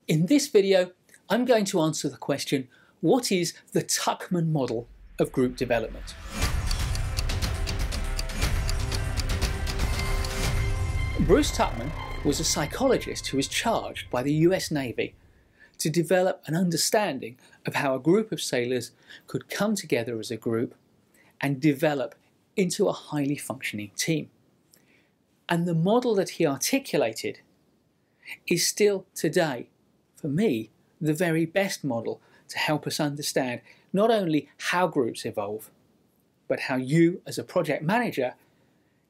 In this video, I'm going to answer the question, what is the Tuckman model of group development? Bruce Tuckman was a psychologist who was charged by the US Navy to develop an understanding of how a group of sailors could come together as a group and develop into a highly functioning team. And the model that he articulated is still today, for me, the very best model to help us understand not only how groups evolve, but how you as a project manager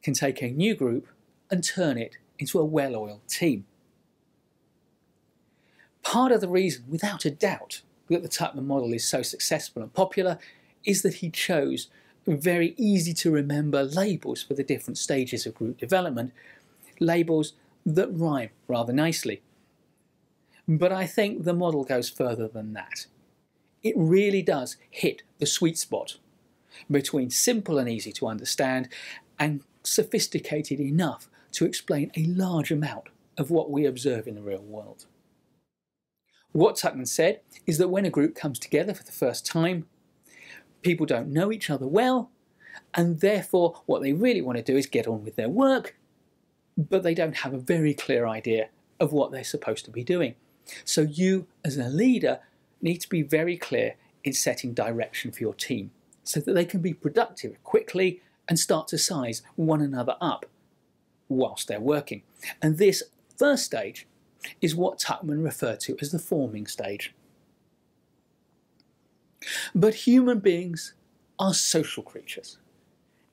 can take a new group and turn it into a well-oiled team. Part of the reason, without a doubt, that the Tuckman model is so successful and popular is that he chose very easy to remember labels for the different stages of group development, labels that rhyme rather nicely. But I think the model goes further than that. It really does hit the sweet spot between simple and easy to understand and sophisticated enough to explain a large amount of what we observe in the real world. What Tuckman said is that when a group comes together for the first time, people don't know each other well, and therefore what they really want to do is get on with their work, but they don't have a very clear idea of what they're supposed to be doing. So you, as a leader, need to be very clear in setting direction for your team so that they can be productive quickly and start to size one another up whilst they're working. And this first stage is what Tuckman referred to as the forming stage. But human beings are social creatures.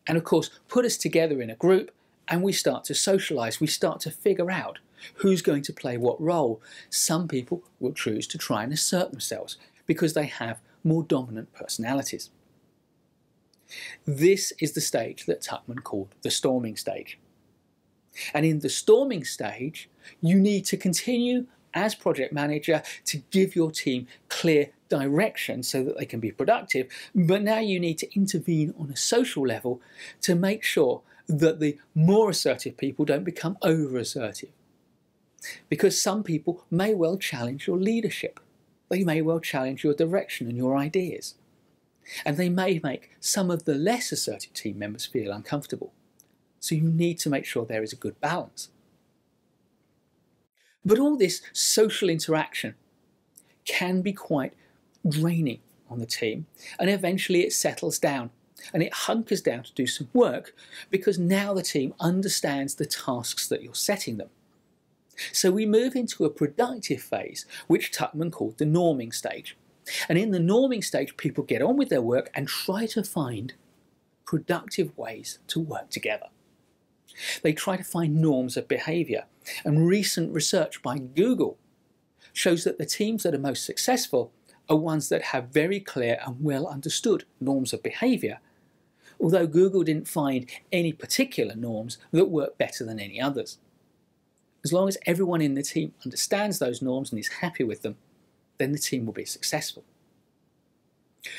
And of course, put us together in a group and we start to socialise, we start to figure out who's going to play what role. Some people will choose to try and assert themselves because they have more dominant personalities. This is the stage that Tuckman called the storming stage. And in the storming stage, you need to continue as project manager to give your team clear direction so that they can be productive, but now you need to intervene on a social level to make sure that the more assertive people don't become over-assertive. Because some people may well challenge your leadership. They may well challenge your direction and your ideas. And they may make some of the less assertive team members feel uncomfortable. So you need to make sure there is a good balance. But all this social interaction can be quite draining on the team, and eventually it settles down and it hunkers down to do some work because now the team understands the tasks that you're setting them. So we move into a productive phase, which Tuckman called the norming stage. And in the norming stage, people get on with their work and try to find productive ways to work together. They try to find norms of behaviour, and recent research by Google shows that the teams that are most successful are ones that have very clear and well understood norms of behaviour, although Google didn't find any particular norms that work better than any others. As long as everyone in the team understands those norms and is happy with them, then the team will be successful.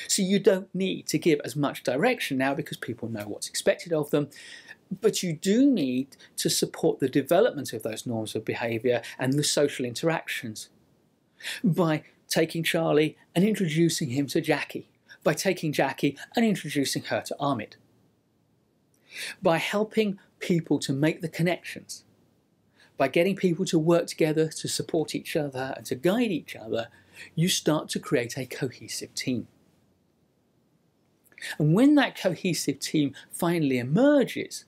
So you don't need to give as much direction now because people know what's expected of them, but you do need to support the development of those norms of behaviour and the social interactions by taking Charlie and introducing him to Jackie, by taking Jackie and introducing her to Amit, by helping people to make the connections, by getting people to work together to support each other and to guide each other. You start to create a cohesive team. And when that cohesive team finally emerges,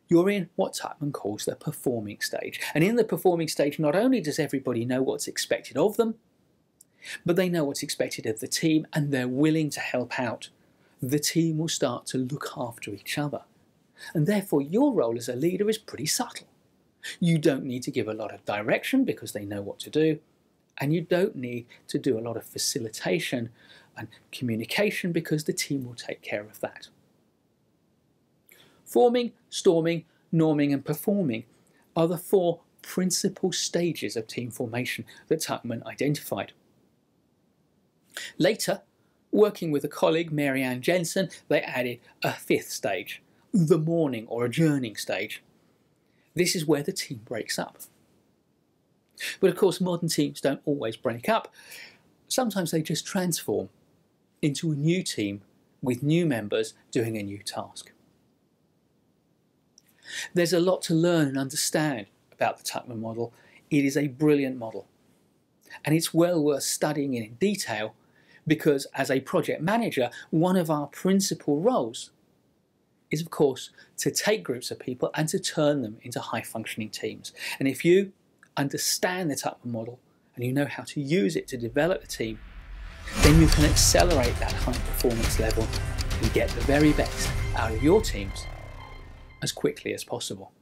you're in what Tuckman calls the performing stage. And in the performing stage, not only does everybody know what's expected of them, but they know what's expected of the team and they're willing to help out. The team will start to look after each other. And therefore, your role as a leader is pretty subtle. You don't need to give a lot of direction because they know what to do. And you don't need to do a lot of facilitation and communication because the team will take care of that. Forming, storming, norming and performing are the four principal stages of team formation that Tuckman identified. Later, working with a colleague, Mary Ann Jensen, they added a fifth stage, the mourning or adjourning stage. This is where the team breaks up. But of course, modern teams don't always break up. Sometimes they just transform into a new team with new members doing a new task. There's a lot to learn and understand about the Tuckman model. It is a brilliant model, and it's well worth studying in detail, because as a project manager, one of our principal roles is, of course, to take groups of people and to turn them into high-functioning teams. And if you understand the Tuckman model and you know how to use it to develop a team, then you can accelerate that high performance level and get the very best out of your teams as quickly as possible.